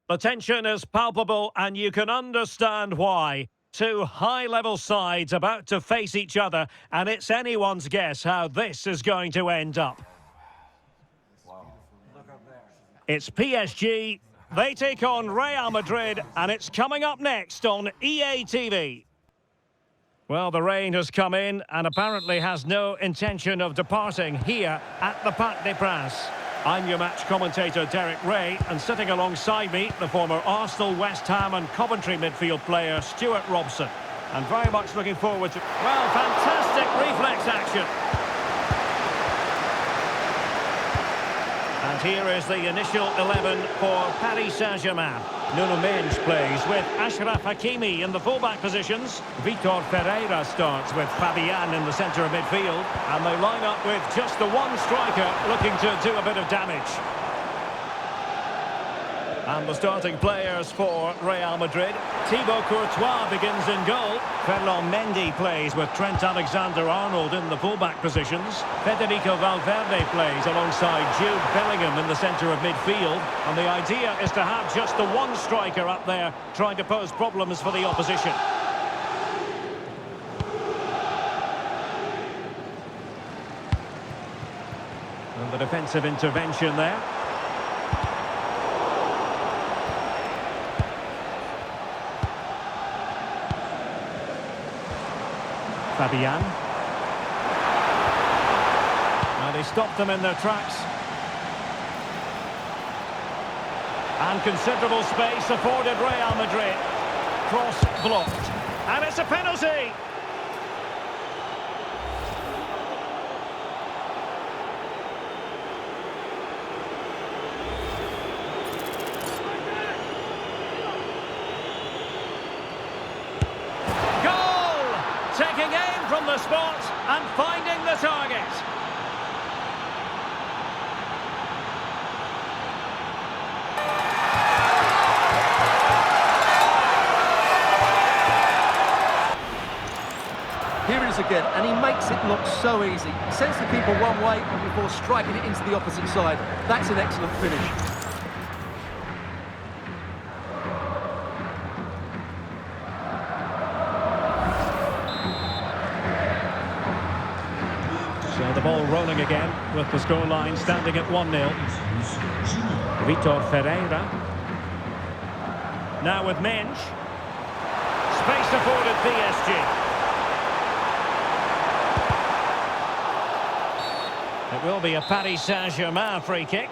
The tension is palpable and you can understand why. Two high-level sides about to face each other, and it's anyone's guess how this is going to end up. It's PSG, they take on Real Madrid, and it's coming up next on EA TV. Well, the rain has come in and apparently has no intention of departing here at the Parc des Princes. I'm your match commentator, Derek Ray, and sitting alongside me, the former Arsenal, West Ham and Coventry midfield player, Stuart Robson. And very much looking forward to... Well, fantastic reflex action. And here is the initial 11 for Paris Saint-Germain. Nuno Mendes plays with Achraf Hakimi in the fullback positions. Vitor Ferreira starts with Fabian in the centre of midfield. And they line up with just the one striker looking to do a bit of damage. And the starting players for Real Madrid. Thibaut Courtois begins in goal. Ferland Mendy plays with Trent Alexander-Arnold in the fullback positions. Federico Valverde plays alongside Jude Bellingham in the centre of midfield. And the idea is to have just the one striker up there trying to pose problems for the opposition. And the defensive intervention there. Fabian. Now they stopped them in their tracks. And considerable space afforded Real Madrid. Cross blocked. And it's a penalty! Taking aim from the spot and finding the target. Here it is again, and he makes it look so easy. He sends the keeper one way before striking it into the opposite side. That's an excellent finish. So the ball rolling again with the scoreline standing at 1-0. Vitor Ferreira. Now with Mendes. Space afforded PSG. It will be a Paris Saint-Germain free kick.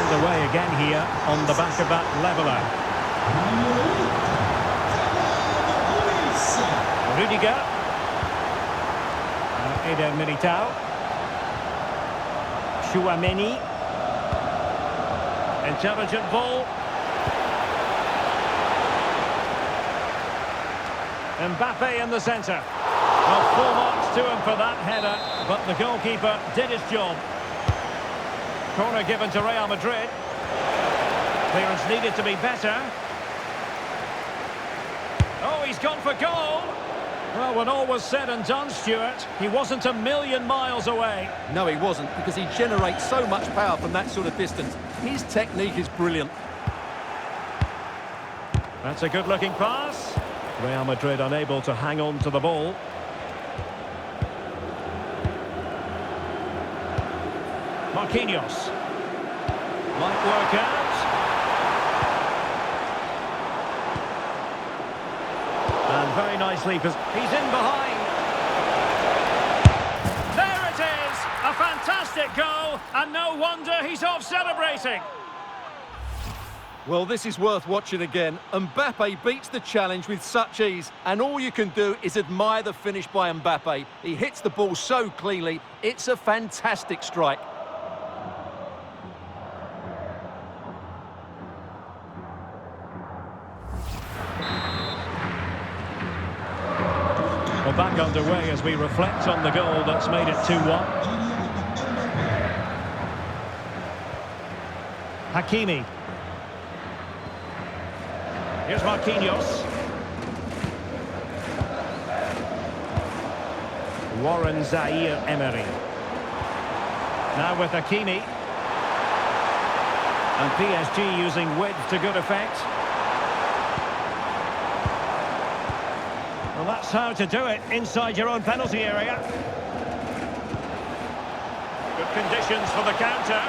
Away again here on the back of that leveller. Rudiger. Eder Militao. Chouameni. Intelligent ball. Mbappe in the centre. Well, full marks to him for that header, but the goalkeeper did his job. Corner given to Real Madrid. Clearance needed to be better. Oh, he's gone for goal. Well, when all was said and done, Stuart, he wasn't a million miles away. No, he wasn't, because he generates so much power from that sort of distance. His technique is brilliant. That's a good-looking pass. Real Madrid unable to hang on to the ball. Marquinhos. Might work out. And very nicely, because he's in behind. There it is! A fantastic goal, and no wonder he's off celebrating. Well, this is worth watching again. Mbappe beats the challenge with such ease, and all you can do is admire the finish by Mbappe. He hits the ball so cleanly, it's a fantastic strike. back underway as we reflect on the goal that's made it 2-1. Hakimi. Here's Marquinhos. Warren Zaire-Emery. Now with Hakimi. And PSG using width to good effect. Well, that's how to do it inside your own penalty area. Good conditions for the counter.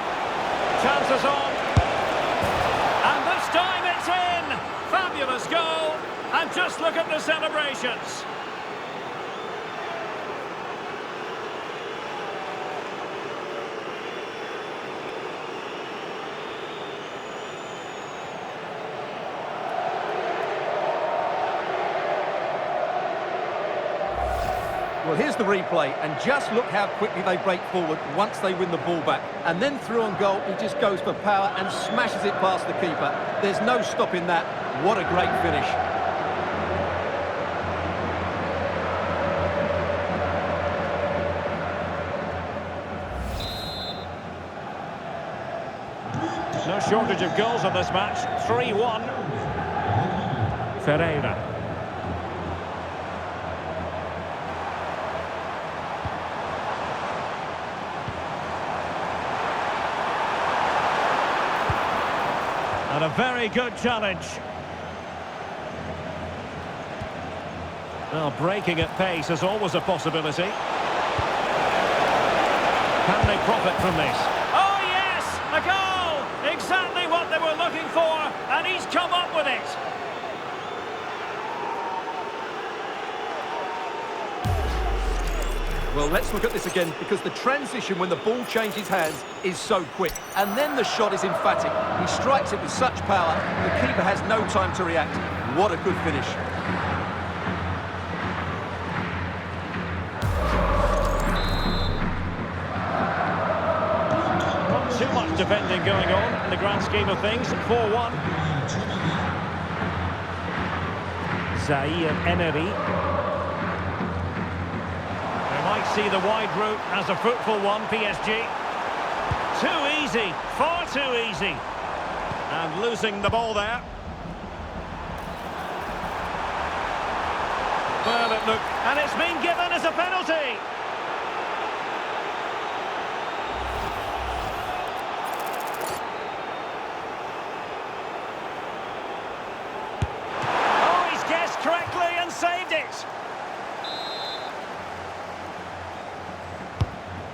Chances on. And this time it's in! Fabulous goal. And just look at the celebrations. Well, here's the replay, and just look how quickly they break forward once they win the ball back. And then through on goal, he just goes for power and smashes it past the keeper. There's no stopping that. What a great finish. No shortage of goals in this match. 3-1. Ferreira. And a very good challenge. Well, breaking at pace is always a possibility. Can they profit from this? Oh, yes! A goal! Exactly what they were looking for, and he's come up with it. Well, let's look at this again, because the transition when the ball changes hands is so quick. And then the shot is emphatic. He strikes it with such power, the keeper has no time to react. What a good finish. Not too much defending going on in the grand scheme of things. 4-1. Zaire-Emery. See the wide route as a fruitful one, PSG. Too easy, far too easy. And losing the ball there. Well, it looked, and it's been given as a penalty. Oh, he's guessed correctly and saved it.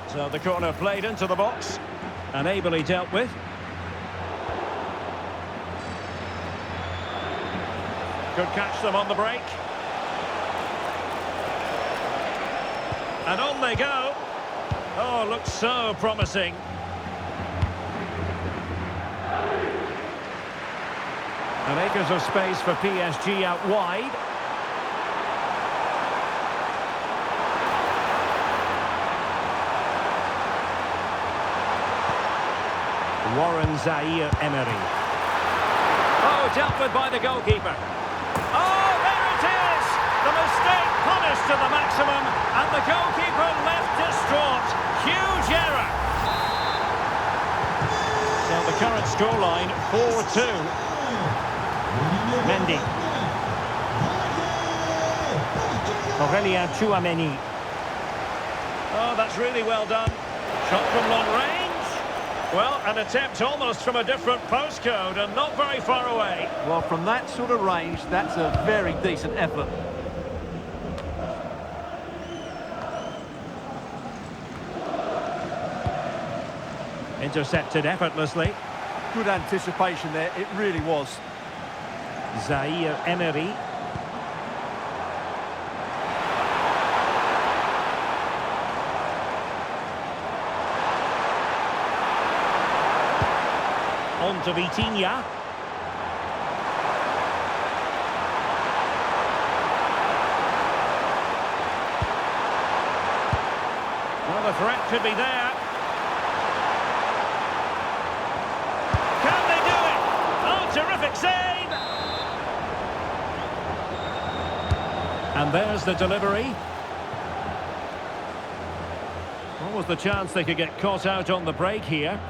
So the corner played into the box and ably dealt with. Could catch them on the break. And on they go. Oh, looks so promising. And acres of space for PSG out wide. Warren Zaire-Emery. Oh, dealt with by the goalkeeper. Oh, there it is! The mistake punished to the maximum, and the goalkeeper left distraught. Huge error. So the current scoreline, 4-2. Mendy. Aurélien Tchouameni. Oh, that's really well done. Shot from long range. Well, an attempt almost from a different postcode and not very far away. Well, from that sort of range, that's a very decent effort. Intercepted effortlessly. Good anticipation there, it really was. Zaire-Emery. On to Vitinha. Well, the threat could be there. Can they do it? Oh, terrific save! And there's the delivery. What was the chance they could get caught out on the break here?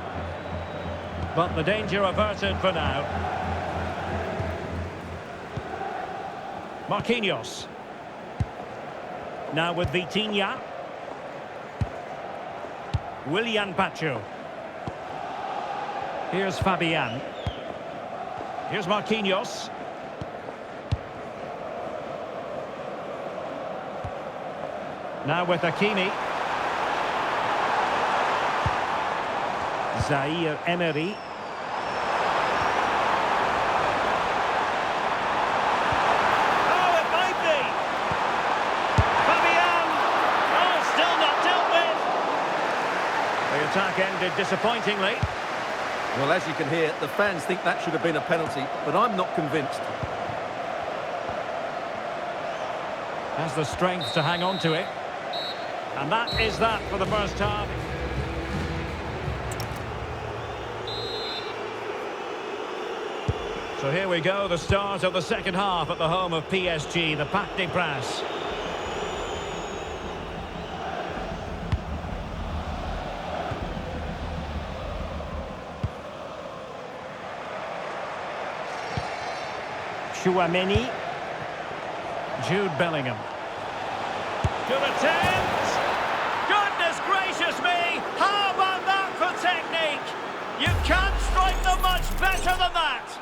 But the danger averted for now. Marquinhos. Now with Vitinha. Willian Pacho. Here's Fabian. Here's Marquinhos. Now with Hakimi. Zaire Emery. Oh, it might be! Fabian! Oh, still not dealt with! The attack ended disappointingly. Well, as you can hear, the fans think that should have been a penalty, but I'm not convinced. Has the strength to hang on to it. And that is that for the first half. So here we go, the start of the second half at the home of PSG, the Parc des Princes. Chouameni. Jude Bellingham. Good attempt! Goodness gracious me! How about that for technique? You can't strike them much better than that!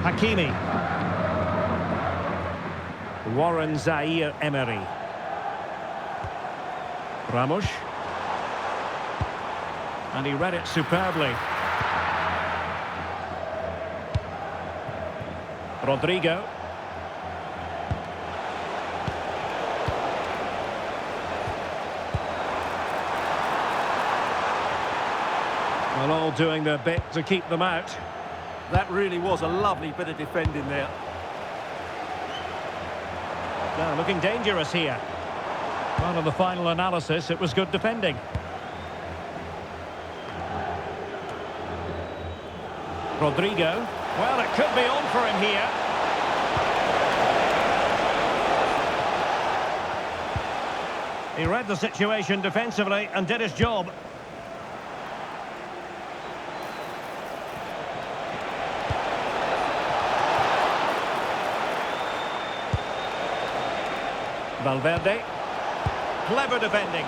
Hakimi. Warren Zaire Emery. Ramos. And he read it superbly. Rodrigo. Well, all doing their bit to keep them out. That really was a lovely bit of defending there. Now, looking dangerous here. Well, on the final analysis, it was good defending. Rodrigo. Well, it could be on for him here. He read the situation defensively and did his job. Valverde. Clever defending.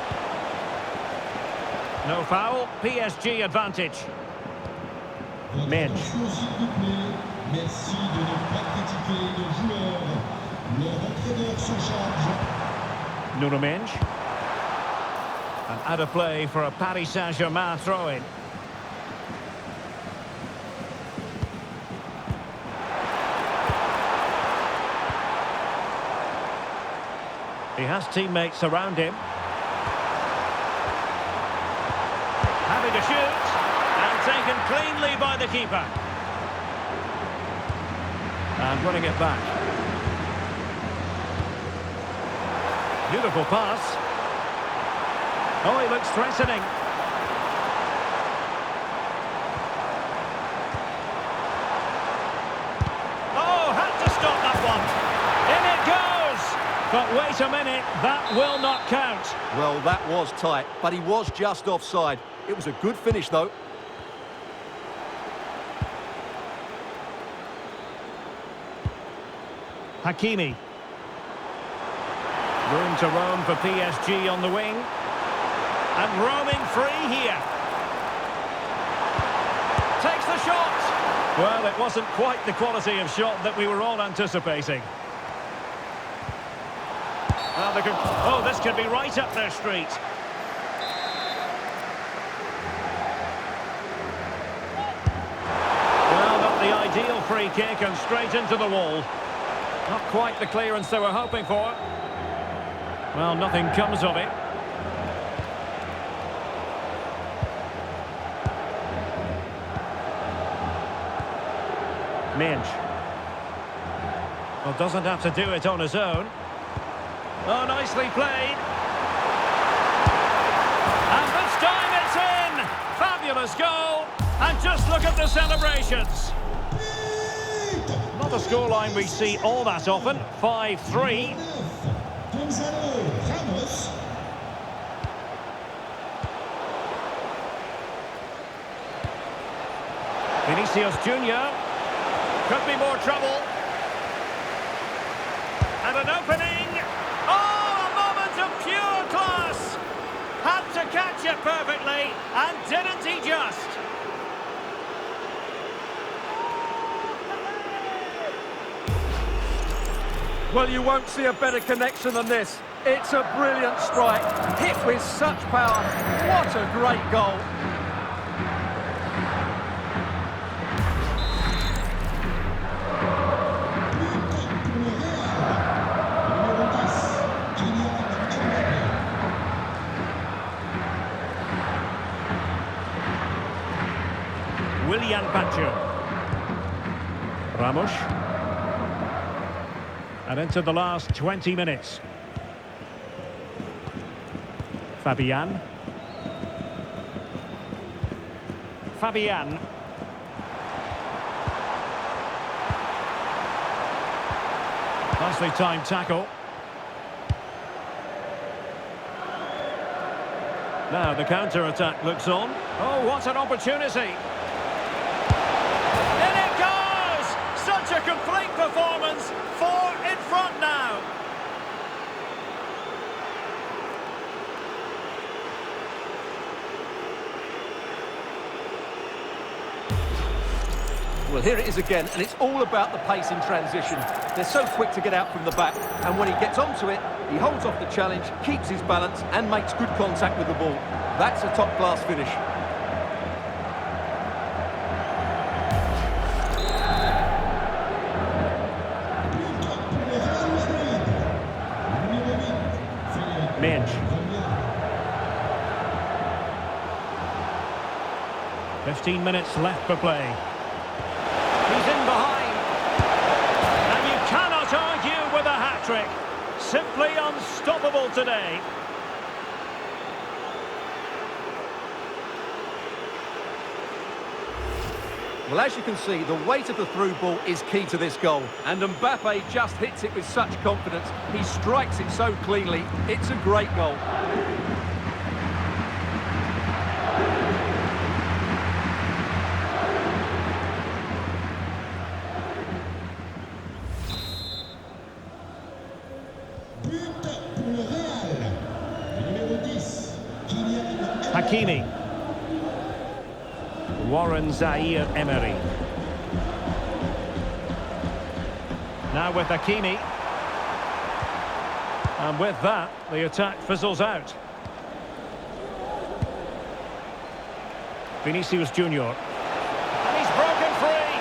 No foul. PSG advantage. Mensch. Merci de ne pas critiquer nos joueurs. Leur entraîneur s'en charge. Nuno Mensch. And out of play for a Paris Saint-Germain throw-in. He has teammates around him. Having to shoot. And taken cleanly by the keeper. And running it back. Beautiful pass. Oh, he looks threatening. Oh, had to stop that one. In it goes. But wait a minute, that will not count. Well, that was tight, but he was just offside. It was a good finish, though. Hakimi. Room to roam for PSG on the wing. And roaming free here. Takes the shot. Well, it wasn't quite the quality of shot that we were all anticipating. Oh, this could be right up their street. Well, not the ideal free kick and straight into the wall. Not quite the clearance they were hoping for. Well, nothing comes of it. Minge. Well, doesn't have to do it on his own. Oh, nicely played. And this time it's in! Fabulous goal! And just look at the celebrations. Not a scoreline we see all that often. 5-3. Vinicius Junior. Could be more trouble. And an opening. Oh, a moment of pure class. Had to catch it perfectly. And didn't he just? Well, you won't see a better connection than this. It's a brilliant strike, hit with such power. What a great goal. Willian Baggio. Ramos. And into the last 20 minutes. Fabian. Nicely timed tackle. Now the counter-attack looks on. Oh, what an opportunity. In it goes! Such a complete performance. 4 in front now. Well, here it is again, and it's all about the pace in transition. They're so quick to get out from the back, and when he gets onto it, he holds off the challenge, keeps his balance, and makes good contact with the ball. That's a top-class finish. Minge. 15 minutes left for play. He's in behind. And you cannot argue with a hat-trick. Simply unstoppable today. Well, as you can see, the weight of the through ball is key to this goal. And Mbappe just hits it with such confidence. He strikes it so cleanly. It's a great goal. Hakimi. Warren Zaire-Emery. Now with Hakimi. And with that, the attack fizzles out. Vinicius Junior. And he's broken free.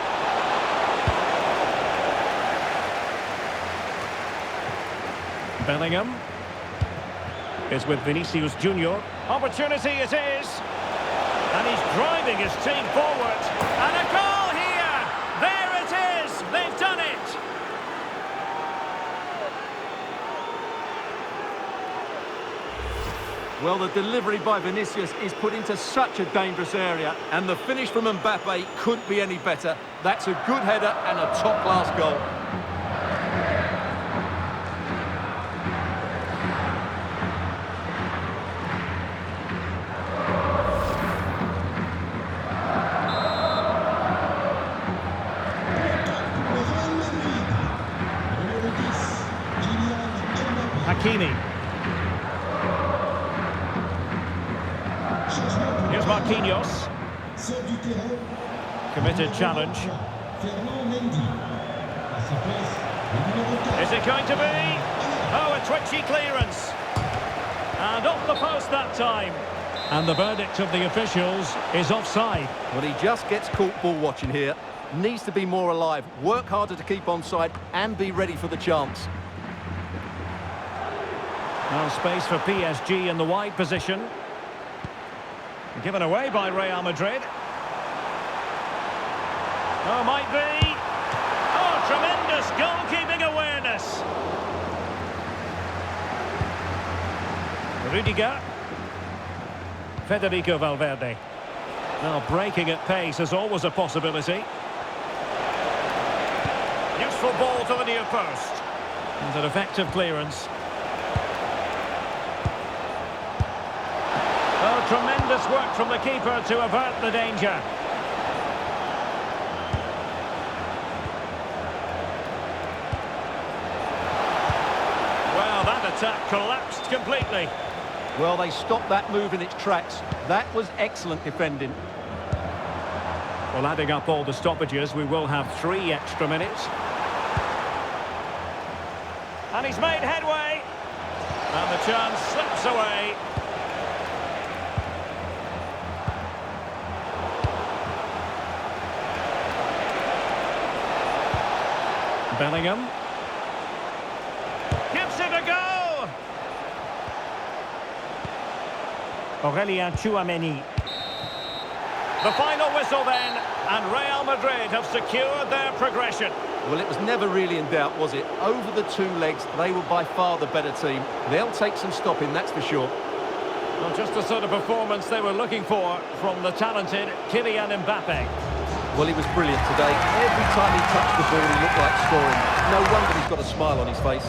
Bellingham is with Vinicius Junior. Opportunity it is. And he's driving his team forward. And a goal here! There it is! They've done it! Well, the delivery by Vinicius is put into such a dangerous area, and the finish from Mbappe couldn't be any better. That's a good header and a top-class goal. Hakimi. Here's Marquinhos. Committed challenge. Is it going to be? Oh, a twitchy clearance. And off the post that time. And the verdict of the officials is offside. Well, he just gets caught ball watching here. Needs to be more alive, work harder to keep onside, and be ready for the chance. Now space for PSG in the wide position. Given away by Real Madrid. Oh, might be. Oh, tremendous goalkeeping awareness. Rudiger. Federico Valverde. Now breaking at pace is always a possibility. Useful ball to the near post. And an effective clearance. Oh, tremendous work from the keeper to avert the danger. Well, that attack collapsed completely. Well, they stopped that move in its tracks. That was excellent defending. Well, adding up all the stoppages, we will have 3 extra minutes. And he's made headway. And the chance slips away. Bellingham. Gives it a go. Aurélien Tchouameni. The final whistle then, and Real Madrid have secured their progression. Well, it was never really in doubt, was it? Over the 2 legs, they were by far the better team. They'll take some stopping, that's for sure. Well, just the sort of performance they were looking for from the talented Kylian Mbappe. Well, he was brilliant today. Every time he touched the ball, he looked like scoring. No wonder he's got a smile on his face.